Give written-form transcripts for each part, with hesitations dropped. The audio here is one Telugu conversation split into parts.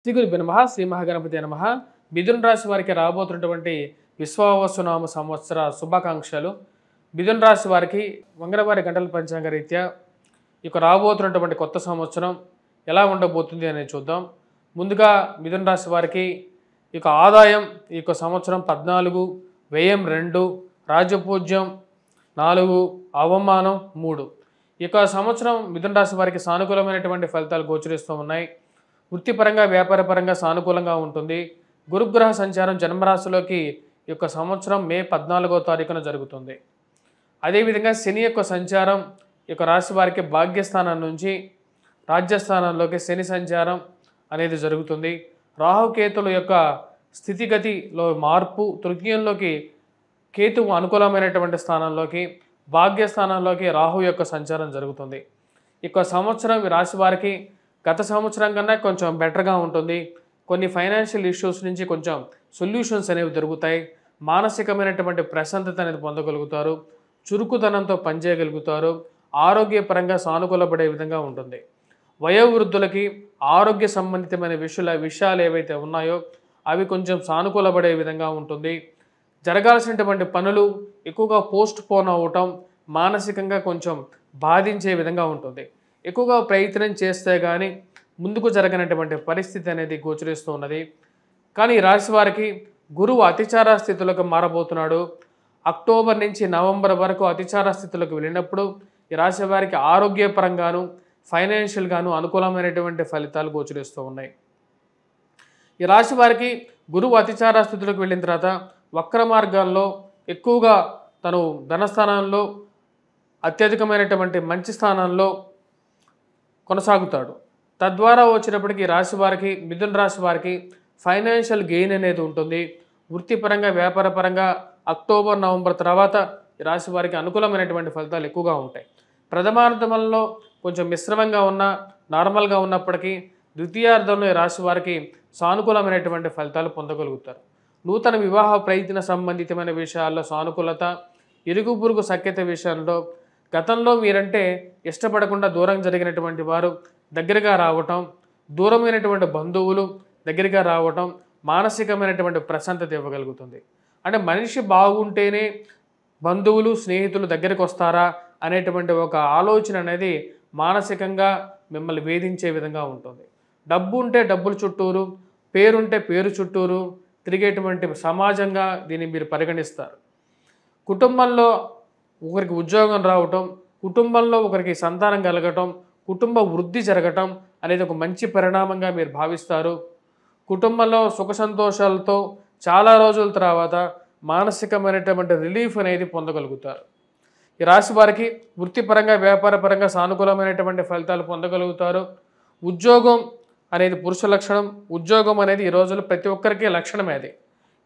శ్రీ గురుభ్యో నమః శ్రీ మహాగణపతి నమః. మిథున రాశి వారికి రాబోతున్నటువంటి విశ్వావసునామ సంవత్సర శుభాకాంక్షలు. మిథున రాశి వారికి మంగళవారి గంటల పంచాంగ రీత్యా రాబోతున్నటువంటి కొత్త సంవత్సరం ఎలా ఉండబోతుంది అనేది చూద్దాం. ముందుగా మిథున రాశి వారికి ఆదాయం సంవత్సరం 14, వ్యయం 2, రాజపూజ్యం 4, అవమానం 3. సంవత్సరం మిథున రాశి వారికి సానుకూలమైనటువంటి ఫలితాలు గోచరిస్తూ ఉన్నాయి. వృత్తిపరంగా వ్యాపారపరంగా సానుకూలంగా ఉంటుంది. గురుగ్రహ సంచారం జన్మరాశిలోకి సంవత్సరం మే 14వ తారీఖున జరుగుతుంది. అదేవిధంగా శని సంచారం రాశి వారికి భాగ్యస్థానం నుంచి రాజ్యస్థానంలోకి శని సంచారం అనేది జరుగుతుంది. రాహుకేతుల స్థితిగతిలో మార్పు, తృతీయంలోకి కేతువు అనుకూలమైనటువంటి స్థానంలోకి భాగ్యస్థానంలోకి రాహు సంచారం జరుగుతుంది. సంవత్సరం ఈ రాశి వారికి గత సంవత్సరం కన్నా కొంచెం బెటర్గా ఉంటుంది. కొన్ని ఫైనాన్షియల్ ఇష్యూస్ నుంచి కొంచెం సొల్యూషన్స్ అనేవి దొరుకుతాయి. మానసికమైనటువంటి ప్రశాంతత అనేది పొందగలుగుతారు. చురుకుదనంతో పనిచేయగలుగుతారు. ఆరోగ్యపరంగా సానుకూలపడే విధంగా ఉంటుంది. వయోవృద్ధులకి ఆరోగ్య సంబంధితమైన విషయాలు ఏవైతే ఉన్నాయో అవి కొంచెం సానుకూలపడే విధంగా ఉంటుంది. జరగాల్సినటువంటి పనులు ఎక్కువగా పోస్ట్ పోన్ అవ్వటం మానసికంగా కొంచెం బాధించే విధంగా ఉంటుంది. ఎక్కువగా ప్రయత్నం చేస్తే కానీ ముందుకు జరగనటువంటి పరిస్థితి అనేది గోచరిస్తూ ఉన్నది. కానీ ఈ రాశి వారికి గురువు అతిచార స్థితిలోకి మారబోతున్నాడు. అక్టోబర్ నుంచి నవంబర్ వరకు అతిచార స్థితిలోకి వెళ్ళినప్పుడు ఈ రాశి వారికి ఆరోగ్యపరంగాను ఫైనాన్షియల్గాను అనుకూలమైనటువంటి ఫలితాలు గోచరిస్తూ ఉన్నాయి. ఈ రాశి వారికి గురువు అతిచార స్థితిలోకి వెళ్ళిన తర్వాత వక్ర మార్గాల్లో ఎక్కువగా తను ధనస్థానంలో అత్యధికమైనటువంటి మంచి స్థానంలో కొనసాగుతాడు. తద్వారా వచ్చినప్పటికీ రాశి వారికి మిథున రాశి వారికి ఫైనాన్షియల్ గెయిన్ అనేది ఉంటుంది. వృత్తిపరంగా వ్యాపారపరంగా అక్టోబర్ నవంబర్ తర్వాత ఈ రాశి వారికి అనుకూలమైనటువంటి ఫలితాలు ఎక్కువగా ఉంటాయి. ప్రథమార్థంలో కొంచెం మిశ్రమంగా ఉన్న నార్మల్గా ఉన్నప్పటికీ ద్వితీయార్థంలో ఈ రాశి వారికి సానుకూలమైనటువంటి ఫలితాలు పొందగలుగుతారు. నూతన వివాహ ప్రయత్న సంబంధితమైన విషయాల్లో సానుకూలత, ఇరుగు పొరుగు సఖ్యత విషయంలో గతంలో మీరంటే ఇష్టపడకుండా దూరం జరిగినటువంటి వారు దగ్గరగా రావటం, దూరమైనటువంటి బంధువులు దగ్గరగా రావటం మానసికమైనటువంటి ప్రశాంతత ఇవ్వగలుగుతుంది. అంటే మనిషి బాగుంటేనే బంధువులు స్నేహితులు దగ్గరికి వస్తారా అనేటువంటి ఒక ఆలోచన అనేది మానసికంగా మిమ్మల్ని వేధించే విధంగా ఉంటుంది. డబ్బు ఉంటే డబ్బుల చుట్టూరు, పేరుంటే పేరు చుట్టూరు తిరిగేటువంటి సమాజంగా దీన్ని మీరు పరిగణిస్తారు. కుటుంబంలో ఒకరికి ఉద్యోగం రావటం, కుటుంబంలో ఒకరికి సంతానం కలగటం, కుటుంబ వృద్ధి జరగటం అనేది ఒక మంచి పరిణామంగా మీరు భావిస్తారు. కుటుంబంలో సుఖ సంతోషాలతో చాలా రోజుల తర్వాత మానసికమైనటువంటి రిలీఫ్ అనేది పొందగలుగుతారు. ఈ రాశి వారికి వృత్తిపరంగా వ్యాపారపరంగా సానుకూలమైనటువంటి ఫలితాలు పొందగలుగుతారు. ఉద్యోగం అనేది పురుష లక్షణం. ఉద్యోగం అనేది ఈ రోజుల్లో ప్రతి ఒక్కరికి లక్షణమే అది.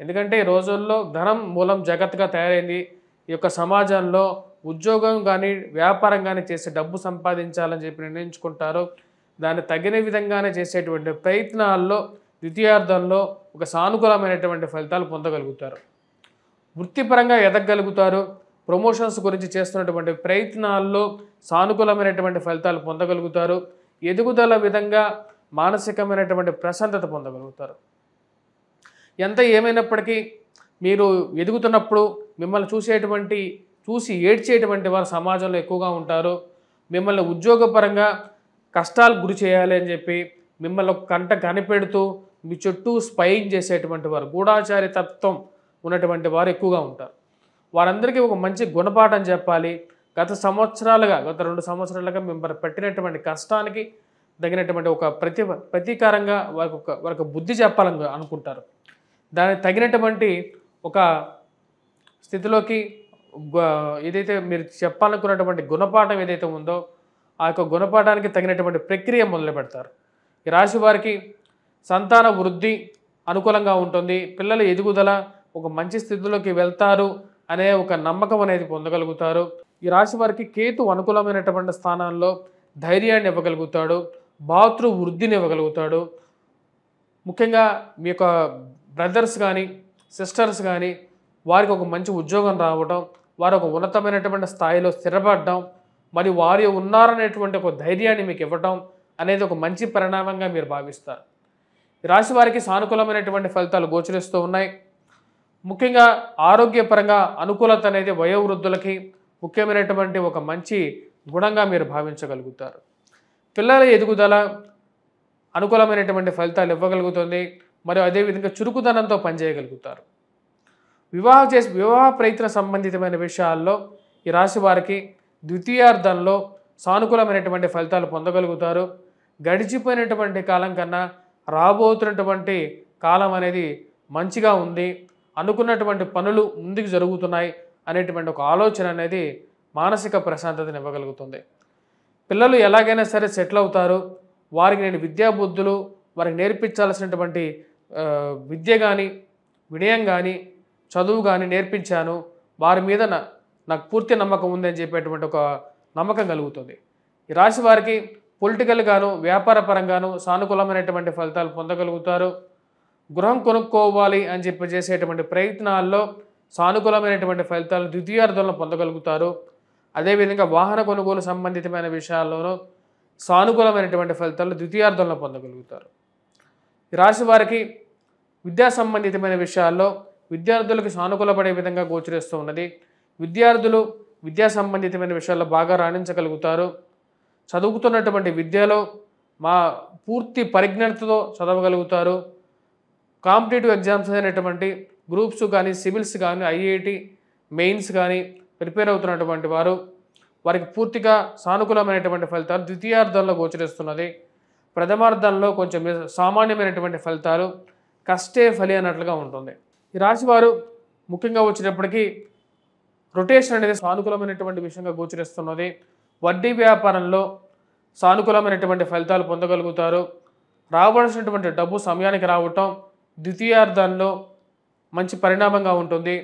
ఎందుకంటే ఈ రోజుల్లో ధనం మూలం జగత్తుగా తయారైంది. ఈ సమాజంలో ఉద్యోగం కానీ వ్యాపారం కానీ చేసి డబ్బు సంపాదించాలని చెప్పి నిర్ణయించుకుంటారు. దాన్ని తగిన విధంగానే చేసేటువంటి ప్రయత్నాల్లో ద్వితీయార్థంలో ఒక సానుకూలమైనటువంటి ఫలితాలు పొందగలుగుతారు. వృత్తిపరంగా ఎదగలుగుతారు. ప్రమోషన్స్ గురించి చేస్తున్నటువంటి ప్రయత్నాల్లో సానుకూలమైనటువంటి ఫలితాలు పొందగలుగుతారు. ఎదుగుదల విధంగా మానసికమైనటువంటి ప్రశాంతత పొందగలుగుతారు. ఎంత ఏమైనప్పటికీ మీరు ఎదుగుతున్నప్పుడు మిమ్మల్ని చూసి ఏడ్చేటువంటి వారు సమాజంలో ఎక్కువగా ఉంటారు. మిమ్మల్ని ఉద్యోగపరంగా కష్టాలు గురి చేయాలి అని చెప్పి మిమ్మల్ని కంట కనిపెడుతూ మీ చుట్టూ స్పైయింగ్ చేసేటువంటి వారు, గూఢాచారి తత్వం ఉన్నటువంటి వారు ఎక్కువగా ఉంటారు. వారందరికీ ఒక మంచి గుణపాఠం చెప్పాలి. గత 2 సంవత్సరాలుగా మిమ్మల్ని పెట్టినటువంటి కష్టానికి తగినటువంటి ఒక ప్రతీకారంగా వారికి బుద్ధి చెప్పాలని అనుకుంటారు. దానికి తగినటువంటి ఒక స్థితిలోకి ఏదైతే మీరు చెప్పాలనుకున్నటువంటి గుణపాఠం ఏదైతే ఉందో ఆ గుణపాఠానికి తగినటువంటి ప్రక్రియ మొదలు పెడతారు. ఈ రాశి వారికి సంతాన వృద్ధి అనుకూలంగా ఉంటుంది. పిల్లల ఎదుగుదల ఒక మంచి స్థితిలోకి వెళ్తారు అనే ఒక నమ్మకం అనేది పొందగలుగుతారు. ఈ రాశి వారికి కేతు అనుకూలమైనటువంటి స్థానాల్లో ధైర్యాన్ని ఇవ్వగలుగుతాడు. భాతృ వృద్ధిని ఇవ్వగలుగుతాడు. ముఖ్యంగా మీ బ్రదర్స్ కానీ సిస్టర్స్ కానీ వారికి ఒక మంచి ఉద్యోగం రావడం, వారు ఒక ఉన్నతమైనటువంటి స్థాయిలో స్థిరపడడం, మరి వారు ఉన్నారనేటువంటి ఒక ధైర్యాన్ని మీకు ఇవ్వడం అనేది ఒక మంచి పరిణామంగా మీరు భావిస్తారు. ఈ రాశి వారికి సానుకూలమైనటువంటి ఫలితాలు గోచరిస్తూ ఉన్నాయి. ముఖ్యంగా ఆరోగ్యపరంగా అనుకూలత అనేది వయోవృద్ధులకి ముఖ్యమైనటువంటి ఒక మంచి గుణంగా మీరు భావించగలుగుతారు. పిల్లల ఎదుగుదల అనుకూలమైనటువంటి ఫలితాలు ఇవ్వగలుగుతుంది. మరియు అదేవిధంగా చురుకుదనంతో పనిచేయగలుగుతారు. వివాహ ప్రయత్న సంబంధితమైన విషయాల్లో ఈ రాశి వారికి ద్వితీయార్థంలో సానుకూలమైనటువంటి ఫలితాలు పొందగలుగుతారు. గడిచిపోయినటువంటి కాలం కన్నా రాబోతున్నటువంటి కాలం అనేది మంచిగా ఉంది, అనుకున్నటువంటి పనులు ముందుకు జరుగుతున్నాయి అనేటువంటి ఒక ఆలోచన అనేది మానసిక ప్రశాంతతను ఇవ్వగలుగుతుంది. పిల్లలు ఎలాగైనా సరే సెటిల్ అవుతారు. వారికి నేను విద్యాబుద్ధులు వారికి నేర్పించాల్సినటువంటి విద్య కానీ వినయం కానీ చదువు కానీ నేర్పించాను, వారి మీద నాకు పూర్తి నమ్మకం ఉందని చెప్పేటువంటి ఒక నమ్మకం కలుగుతుంది. ఈ రాశి వారికి పొలిటికల్గాను వ్యాపార పరంగాను సానుకూలమైనటువంటి ఫలితాలు పొందగలుగుతారు. గృహం కొనుక్కోవాలి అని చెప్పి చేసేటువంటి ప్రయత్నాల్లో సానుకూలమైనటువంటి ఫలితాలు ద్వితీయార్థంలో పొందగలుగుతారు. అదేవిధంగా వాహన కొనుగోలు సంబంధితమైన విషయాల్లోనూ సానుకూలమైనటువంటి ఫలితాలు ద్వితీయార్థంలో పొందగలుగుతారు. ఈ రాశి వారికి విద్యా సంబంధితమైన విషయాల్లో విద్యార్థులకు సానుకూలపడే విధంగా గోచరిస్తూ ఉన్నది. విద్యార్థులు విద్యా సంబంధితమైన విషయాల్లో బాగా రాణించగలుగుతారు. చదువుతున్నటువంటి విద్యలో పూర్తి పరిజ్ఞతతో చదవగలుగుతారు. కాంపిటేటివ్ ఎగ్జామ్స్ అయినటువంటి గ్రూప్స్ కానీ సివిల్స్ కానీ ఐఐటి మెయిన్స్ కానీ ప్రిపేర్ అవుతున్నటువంటి వారికి పూర్తిగా సానుకూలమైనటువంటి ఫలితాలు ద్వితీయార్థంలో గోచరిస్తున్నది. ప్రథమార్థంలో కొంచెం సామాన్యమైనటువంటి ఫలితాలు కష్టే ఫలి అన్నట్లుగా ఉంటుంది. ఈ రాశి వారు ముఖ్యంగా వచ్చేటప్పటికీ రొటేషన్ అనేది సానుకూలమైనటువంటి విషయంగా గోచరిస్తున్నది. వడ్డీ వ్యాపారంలో సానుకూలమైనటువంటి ఫలితాలు పొందగలుగుతారు. రావాల్సినటువంటి డబ్బు సమయానికి రావటం ద్వితీయార్థంలో మంచి పరిణామంగా ఉంటుంది.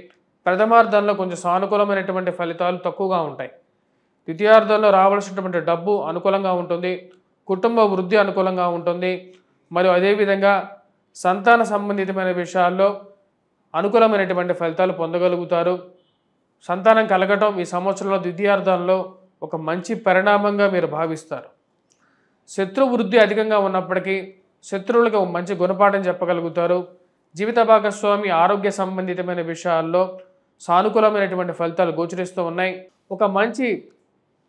ప్రథమార్థంలో కొంచెం సానుకూలమైనటువంటి ఫలితాలు తక్కువగా ఉంటాయి. ద్వితీయార్థంలో రావాల్సినటువంటి డబ్బు అనుకూలంగా ఉంటుంది. కుటుంబ వృద్ధి అనుకూలంగా ఉంటుంది. మరియు అదేవిధంగా సంతాన సంబంధితమైన విషయాల్లో అనుకూలమైనటువంటి ఫలితాలు పొందగలుగుతారు. సంతానం కలగటం ఈ సంవత్సరంలో ద్వితీయార్థంలో ఒక మంచి పరిణామంగా మీరు భావిస్తారు. శత్రు వృద్ధి అధికంగా ఉన్నప్పటికీ శత్రువులకు మంచి గుణపాఠం చెప్పగలుగుతారు. జీవిత భాగస్వామి ఆరోగ్య సంబంధితమైన విషయాల్లో సానుకూలమైనటువంటి ఫలితాలు గోచరిస్తూ ఉన్నాయి. ఒక మంచి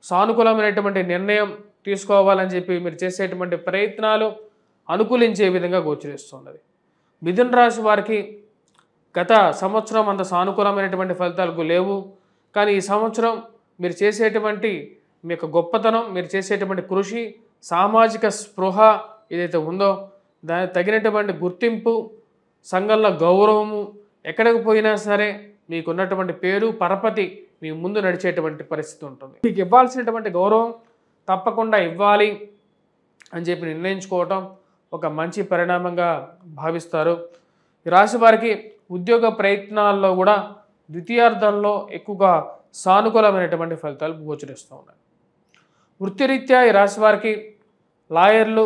సానుకూలమైనటువంటి నిర్ణయం తీసుకోవాలని చెప్పి మీరు చేసేటువంటి ప్రయత్నాలు అనుకూలించే విధంగా గోచరిస్తున్నది. మిథున రాశి వారికి గత సంవత్సరం అంత సానుకూలమైనటువంటి ఫలితాలకు లేవు. కానీ ఈ సంవత్సరం మీరు చేసేటువంటి మీ యొక్క గొప్పతనం, మీరు చేసేటువంటి కృషి, సామాజిక స్పృహ ఏదైతే ఉందో దానికి తగినటువంటి గుర్తింపు, సంఘంలో గౌరవము, ఎక్కడికి పోయినా సరే మీకున్నటువంటి పేరు పరపతి మీ ముందు నడిచేటువంటి పరిస్థితి ఉంటుంది. మీకు ఇవ్వాల్సినటువంటి గౌరవం తప్పకుండా ఇవ్వాలి అని చెప్పి నిర్ణయించుకోవటం ఒక మంచి పరిణామంగా భావిస్తారు. ఈ రాశి వారికి ఉద్యోగ ప్రయత్నాల్లో కూడా ద్వితీయార్థంలో ఎక్కువగా సానుకూలమైనటువంటి ఫలితాలు గోచరిస్తూ ఉన్నాయి. వృత్తిరీత్యా ఈ రాశి వారికి లాయర్లు,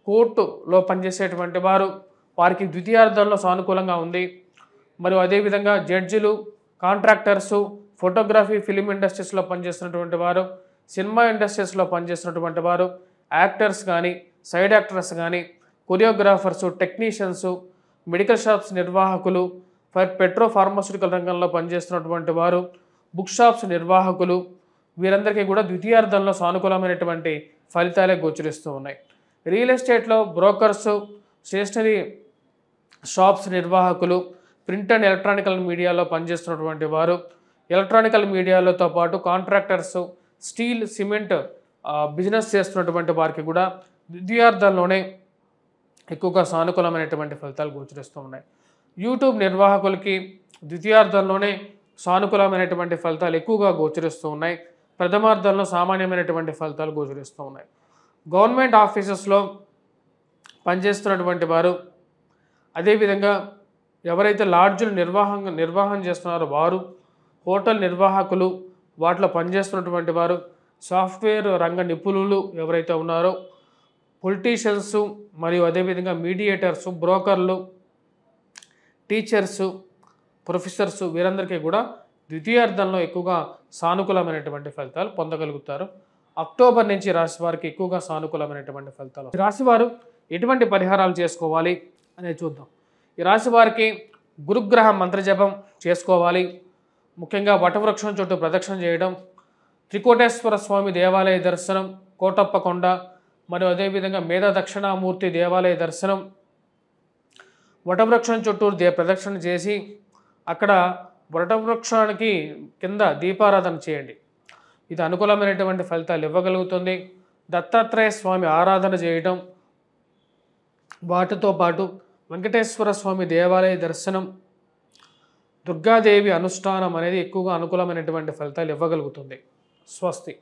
కోర్టులో పనిచేసేటువంటి వారికి ద్వితీయార్థంలో సానుకూలంగా ఉంది. మరియు అదేవిధంగా జడ్జిలు, కాంట్రాక్టర్సు, ఫోటోగ్రఫీ ఫిలిం ఇండస్ట్రీస్లో పనిచేస్తున్నటువంటి వారు, సినిమా ఇండస్ట్రీస్లో పనిచేస్తున్నటువంటి వారు, యాక్టర్స్ కానీ సైడ్ యాక్టర్స్ కానీ, కొరియోగ్రాఫర్సు, టెక్నీషియన్సు, మెడికల్ షాప్స్ నిర్వాహకులు, పెట్రో ఫార్మాస్యూటికల్ రంగంలో పనిచేస్తున్నటువంటి వారు, బుక్ షాప్స్ నిర్వాహకులు, వీరందరికీ కూడా ద్వితీయార్థంలో సానుకూలమైనటువంటి ఫలితాలే గోచరిస్తూ ఉన్నాయి. రియల్ ఎస్టేట్లో బ్రోకర్సు, స్టేషనరీ షాప్స్ నిర్వాహకులు, ప్రింట్ అండ్ ఎలక్ట్రానికల్ మీడియాలో పనిచేస్తున్నటువంటి వారు, ఎలక్ట్రానికల్ మీడియాలతో పాటు కాంట్రాక్టర్సు, స్టీల్, సిమెంట్ బిజినెస్ చేస్తున్నటువంటి వారికి కూడా ద్వితీయార్థంలోనే ఎక్కువగా సానుకూలమైనటువంటి ఫలితాలు గోచరిస్తూ ఉన్నాయి. యూట్యూబ్ నిర్వాహకులకి ద్వితీయార్థంలోనే సానుకూలమైనటువంటి ఫలితాలు ఎక్కువగా గోచరిస్తూ ఉన్నాయి. ప్రథమార్థంలో సామాన్యమైనటువంటి ఫలితాలు గోచరిస్తూ ఉన్నాయి. గవర్నమెంట్ ఆఫీసెస్లో పనిచేస్తున్నటువంటి వారు, అదేవిధంగా ఎవరైతే లాడ్జ్లు నిర్వహణ చేస్తున్నారో వారు, హోటల్ నిర్వాహకులు, వాటిలో పనిచేస్తున్నటువంటి వారు, సాఫ్ట్వేర్ రంగ నిపుణులు ఎవరైతే ఉన్నారో, పొలిటీషియన్స్, మరియు అదేవిధంగా మీడియేటర్సు, బ్రోకర్లు, టీచర్సు, ప్రొఫెసర్సు, వీరందరికీ కూడా ద్వితీయార్థంలో ఎక్కువగా సానుకూలమైనటువంటి ఫలితాలు పొందగలుగుతారు. అక్టోబర్ నుంచి రాశి వారికి ఎక్కువగా సానుకూలమైనటువంటి ఫలితాలు. రాశివారు ఎటువంటి పరిహారాలు చేసుకోవాలి, అనేది చూద్దాం. ఈ రాశి వారికి గురుగ్రహ మంత్రజపం చేసుకోవాలి. ముఖ్యంగా వటవృక్షం చుట్టూ ప్రదక్షిణ చేయడం, త్రికోటేశ్వర స్వామి దేవాలయ దర్శనం, కోటప్ప కొండ మరియు అదేవిధంగా మేధా దక్షిణామూర్తి దేవాలయ దర్శనం, వటవృక్షం చుట్టూ ప్రదక్షిణ చేసి అక్కడ వటవృక్షానికి కింద దీపారాధన చేయండి. ఇది అనుకూలమైనటువంటి ఫలితాలు ఇవ్వగలుగుతుంది. దత్తాత్రేయ స్వామి ఆరాధన చేయడం, వాటితో పాటు వెంకటేశ్వర స్వామి దేవాలయ దర్శనం, దుర్గాదేవి అనుష్ఠానం అనేది ఎక్కువగా అనుకూలమైనటువంటి ఫలితాలు ఇవ్వగలుగుతుంది. స్వస్తి.